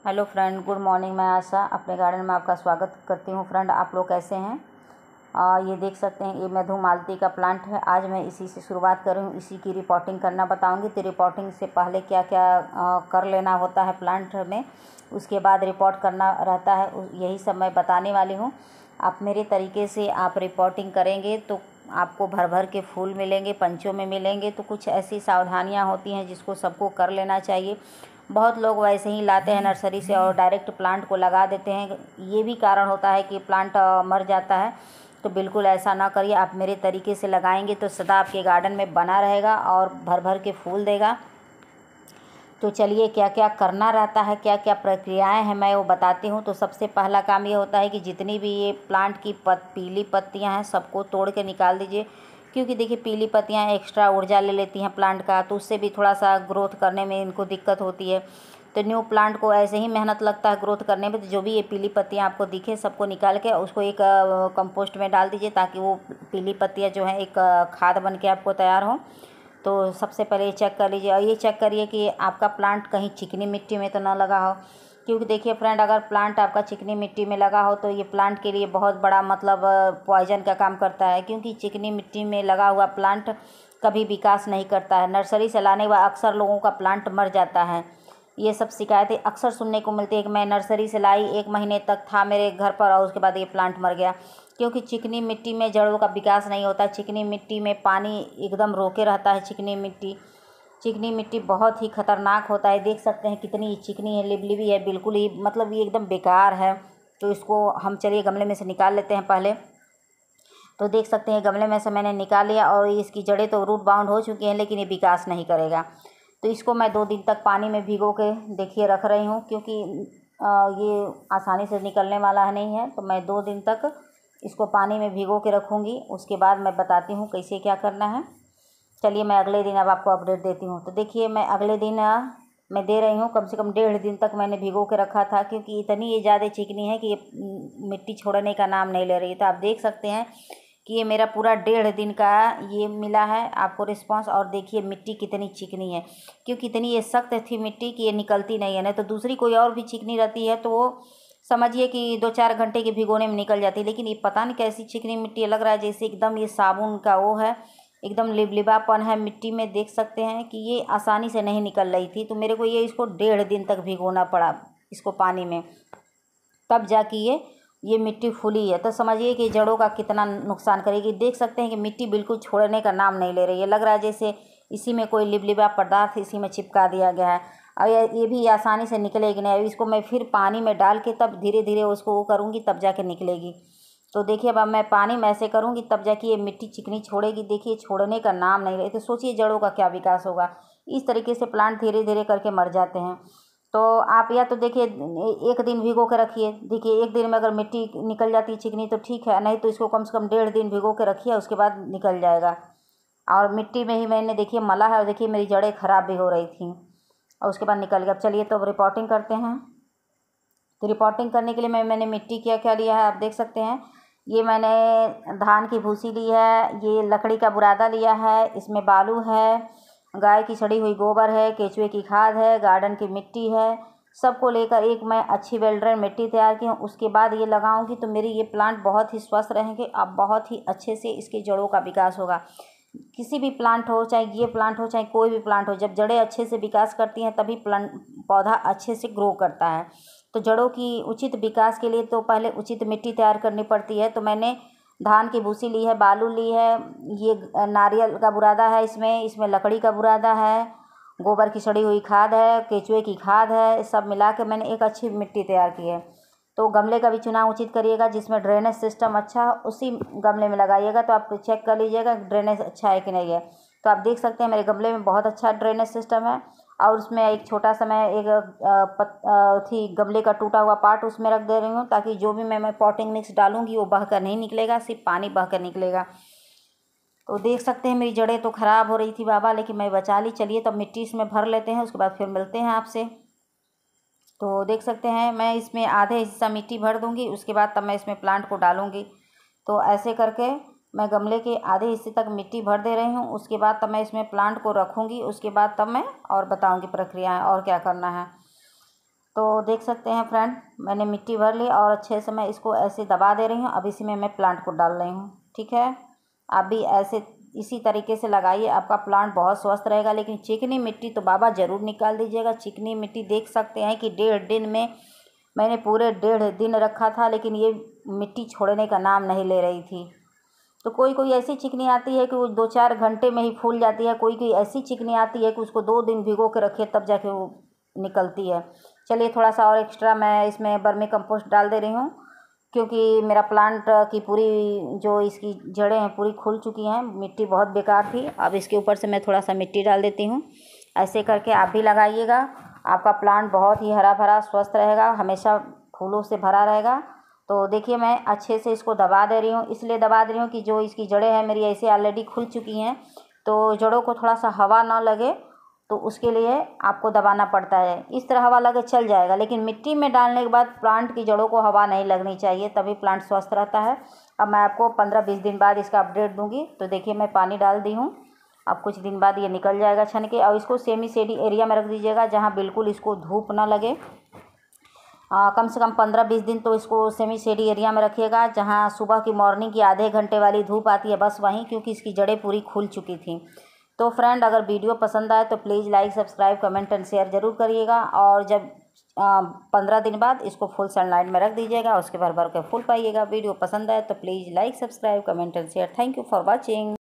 Hello friend, good morning. मैं आशा अपने garden में आपका स्वागत करती हूँ। फ्रेंड, आप लोग कैसे हैं? ये देख सकते हैं, ये मधुमालती का प्लांट है। आज मैं इसी से शुरुआत कर रही हूँ, इसी की रिपोर्टिंग करना बताऊँगी। तो रिपोर्टिंग से पहले क्या क्या कर लेना होता है प्लांट में, उसके बाद रिपोर्ट करना रहता है, यही सब मैं बताने वाली हूँ। आप मेरे तरीके से आप रिपोर्टिंग करेंगे तो आपको भर भर के फूल मिलेंगे, पंचों में मिलेंगे। तो कुछ ऐसी सावधानियाँ होती हैं जिसको सबको कर लेना चाहिए। बहुत लोग वैसे ही लाते हैं नर्सरी से और डायरेक्ट प्लांट को लगा देते हैं। ये भी कारण होता है कि प्लांट मर जाता है। तो बिल्कुल ऐसा ना करिए। आप मेरे तरीके से लगाएंगे तो सदा आपके गार्डन में बना रहेगा और भर भर के फूल देगा। तो चलिए, क्या क्या करना रहता है, क्या क्या प्रक्रियाएं हैं, मैं वो बताती हूँ। तो सबसे पहला काम ये होता है कि जितनी भी ये प्लांट की पीली पत्तियाँ हैं सबको तोड़ के निकाल दीजिए। क्योंकि देखिए, पीली पत्तियाँ एक्स्ट्रा ऊर्जा ले लेती हैं प्लांट का, तो उससे भी थोड़ा सा ग्रोथ करने में इनको दिक्कत होती है। तो न्यू प्लांट को ऐसे ही मेहनत लगता है ग्रोथ करने में। तो जो भी ये पीली पत्तियाँ आपको दिखे सबको निकाल के उसको एक कंपोस्ट में डाल दीजिए, ताकि वो पीली पत्तियाँ जो हैं एक खाद बन के आपको तैयार हों। तो सबसे पहले ये चेक कर लीजिए, और ये चेक करिए कि आपका प्लांट कहीं चिकनी मिट्टी में तो ना लगा हो। क्योंकि देखिए फ्रेंड, अगर प्लांट आपका चिकनी मिट्टी में लगा हो तो ये प्लांट के लिए बहुत बड़ा मतलब पॉइजन का काम करता है। क्योंकि चिकनी मिट्टी में लगा हुआ प्लांट कभी विकास नहीं करता है। नर्सरी से लाने के बाद अक्सर लोगों का प्लांट मर जाता है। ये सब शिकायतें अक्सर सुनने को मिलती है कि मैं नर्सरी से लाई, 1 महीने तक था मेरे घर पर और उसके बाद ये प्लांट मर गया। क्योंकि चिकनी मिट्टी में जड़ों का विकास नहीं होता। चिकनी मिट्टी में पानी एकदम रोके रहता है। चिकनी मिट्टी बहुत ही खतरनाक होता है। देख सकते हैं कितनी चिकनी है, लिबलिबी है, बिल्कुल ही मतलब ये एकदम बेकार है। तो इसको हम चलिए गमले में से निकाल लेते हैं पहले। तो देख सकते हैं गमले में से मैंने निकाल लिया और इसकी जड़ें तो रूट बाउंड हो चुकी हैं, लेकिन ये विकास नहीं करेगा। तो इसको मैं 2 दिन तक पानी में भिगो के देखिए रख रही हूँ। क्योंकि ये आसानी से निकलने वाला नहीं है। तो मैं 2 दिन तक इसको पानी में भिगो के रखूँगी। उसके बाद मैं बताती हूँ कैसे क्या करना है। चलिए, मैं अगले दिन अब आपको अपडेट देती हूँ। तो देखिए, मैं अगले दिन मैं दे रही हूँ। कम से कम 1.5 दिन तक मैंने भिगो के रखा था, क्योंकि इतनी ये ज़्यादा चिकनी है कि ये मिट्टी छोड़ने का नाम नहीं ले रही। तो आप देख सकते हैं कि ये मेरा पूरा 1.5 दिन का ये मिला है आपको रिस्पांस। और देखिए मिट्टी कितनी चिकनी है, क्योंकि इतनी ये सख्त थी मिट्टी कि ये निकलती नहीं है। नहीं तो दूसरी कोई और भी चिकनी रहती है तो वो समझिए कि 2-4 घंटे के भिगोने में निकल जाती है। लेकिन ये पता नहीं कैसी चिकनी मिट्टी लग रहा है, जैसे एकदम ये साबुन का वो है, एकदम लिबलिबापन है मिट्टी में। देख सकते हैं कि ये आसानी से नहीं निकल रही थी। तो मेरे को ये इसको 1.5 दिन तक भिगोना पड़ा इसको पानी में, तब जाके ये मिट्टी फूली है। तो समझिए कि जड़ों का कितना नुकसान करेगी। देख सकते हैं कि मिट्टी बिल्कुल छोड़ने का नाम नहीं ले रही है। लग रहा है जैसे इसी में कोई लिबलिबा पदार्थ इसी में चिपका दिया गया है। और ये भी आसानी से निकलेगी नहीं। इसको मैं फिर पानी में डाल के तब धीरे धीरे उसको वो करूँगी, तब जाके निकलेगी। तो देखिए, अब मैं पानी में ऐसे करूँगी तब जाके ये मिट्टी चिकनी छोड़ेगी। देखिए, छोड़ने का नाम नहीं ले। तो सोचिए जड़ों का क्या विकास होगा। इस तरीके से प्लांट धीरे धीरे करके मर जाते हैं। तो आप या तो देखिए 1 दिन भिगो के रखिए। देखिए 1 दिन में अगर मिट्टी निकल जाती है चिकनी तो ठीक है, नहीं तो इसको कम से कम 1.5 दिन भिगो के रखिए, उसके बाद निकल जाएगा। और मिट्टी में ही मैंने देखिए मला है, और देखिए मेरी जड़ें खराब भी हो रही थी और उसके बाद निकल गया। अब चलिए तो अब रिपोर्टिंग करते हैं। तो रिपोर्टिंग करने के लिए मैंने मिट्टी क्या क्या लिया है आप देख सकते हैं। ये मैंने धान की भूसी ली है, ये लकड़ी का बुरादा लिया है, इसमें बालू है, गाय की सड़ी हुई गोबर है, केचुए की खाद है, गार्डन की मिट्टी है। सबको लेकर एक मैं अच्छी वेल ड्रेन मिट्टी तैयार की हूँ। उसके बाद ये लगाऊंगी तो मेरे ये प्लांट बहुत ही स्वस्थ रहेंगे। अब बहुत ही अच्छे से इसके जड़ों का विकास होगा। किसी भी प्लांट हो, चाहे ये प्लांट हो, चाहे कोई भी प्लांट हो, जब जड़ें अच्छे से विकास करती हैं तभी प्लांट पौधा अच्छे से ग्रो करता है। तो जड़ों की उचित विकास के लिए तो पहले उचित मिट्टी तैयार करनी पड़ती है। तो मैंने धान की भूसी ली है, बालू ली है, ये नारियल का बुरादा है, इसमें लकड़ी का बुरादा है, गोबर की सड़ी हुई खाद है, केचुए की खाद है, सब मिला के मैंने एक अच्छी मिट्टी तैयार की है। तो गमले का भी चुनाव उचित करिएगा, जिसमें ड्रेनेज सिस्टम अच्छा हो उसी गमले में लगाइएगा। तो आप चेक कर लीजिएगा ड्रेनेज अच्छा है कि नहीं है। तो आप देख सकते हैं मेरे गमले में बहुत अच्छा ड्रेनेज सिस्टम है। और उसमें एक छोटा सा मैं एक गमले का टूटा हुआ पार्ट उसमें रख दे रही हूँ, ताकि जो भी मैं पॉटिंग मिक्स डालूंगी वो बह कर नहीं निकलेगा, सिर्फ पानी बह कर निकलेगा। तो देख सकते हैं मेरी जड़ें तो ख़राब हो रही थी बाबा, लेकिन मैं बचा ली। चलिए तब मिट्टी इसमें भर लेते हैं, उसके बाद फिर मिलते हैं आपसे। तो देख सकते हैं मैं इसमें आधे हिस्सा मिट्टी भर दूंगी, उसके बाद तब मैं इसमें प्लांट को डालूंगी। तो ऐसे करके मैं गमले के आधे हिस्से तक मिट्टी भर दे रही हूँ। उसके बाद तब मैं इसमें प्लांट को रखूँगी। उसके बाद तब मैं और बताऊँगी प्रक्रियाएँ और क्या करना है। तो देख सकते हैं फ्रेंड, मैंने मिट्टी भर ली और अच्छे से मैं इसको ऐसे दबा दे रही हूँ। अब इसी में मैं प्लांट को डाल रही हूँ। ठीक है, आप भी ऐसे इसी तरीके से लगाइए, आपका प्लांट बहुत स्वस्थ रहेगा। लेकिन चिकनी मिट्टी तो बाबा ज़रूर निकाल दीजिएगा। चिकनी मिट्टी देख सकते हैं कि 1.5 दिन में मैंने पूरे 1.5 दिन रखा था, लेकिन ये मिट्टी छोड़ने का नाम नहीं ले रही थी। तो कोई कोई ऐसी चिकनी आती है कि वो 2-4 घंटे में ही फूल जाती है। कोई कोई ऐसी चिकनी आती है कि उसको 2 दिन भिगो के रखे तब जाके वो निकलती है। चलिए थोड़ा सा और एक्स्ट्रा मैं इसमें वर्मी कंपोस्ट डाल दे रही हूँ, क्योंकि मेरा प्लांट की पूरी जो इसकी जड़ें हैं पूरी खुल चुकी हैं। मिट्टी बहुत बेकार थी। अब इसके ऊपर से मैं थोड़ा सा मिट्टी डाल देती हूँ। ऐसे करके आप भी लगाइएगा, आपका प्लांट बहुत ही हरा भरा स्वस्थ रहेगा, हमेशा फूलों से भरा रहेगा। तो देखिए मैं अच्छे से इसको दबा दे रही हूँ। इसलिए दबा दे रही हूँ कि जो इसकी जड़ें हैं मेरी ऐसे ऑलरेडी खुल चुकी हैं, तो जड़ों को थोड़ा सा हवा ना लगे, तो उसके लिए आपको दबाना पड़ता है। इस तरह हवा लगे चल जाएगा, लेकिन मिट्टी में डालने के बाद प्लांट की जड़ों को हवा नहीं लगनी चाहिए, तभी प्लांट स्वस्थ रहता है। अब मैं आपको 15-20 दिन बाद इसका अपडेट दूंगी। तो देखिए मैं पानी डाल दी हूँ। अब कुछ दिन बाद ये निकल जाएगा छन के। और इसको सेमी शेडी एरिया में रख दीजिएगा, जहाँ बिल्कुल इसको धूप ना लगे। कम से कम 15-20 दिन तो इसको सेमी शेडी एरिया में रखिएगा, जहाँ सुबह की मॉर्निंग की आधे घंटे वाली धूप आती है, बस वहीं, क्योंकि इसकी जड़ें पूरी खुल चुकी थी। तो फ्रेंड, अगर वीडियो पसंद आए तो please like, subscribe, comment and share ज़रूर करिएगा। और जब 15 दिन बाद इसको फुल सनलाइट में रख दीजिएगा, उसके भर भर के फूल पाइएगा। वीडियो पसंद आए तो please like, subscribe, comment and share. Thank you for watching.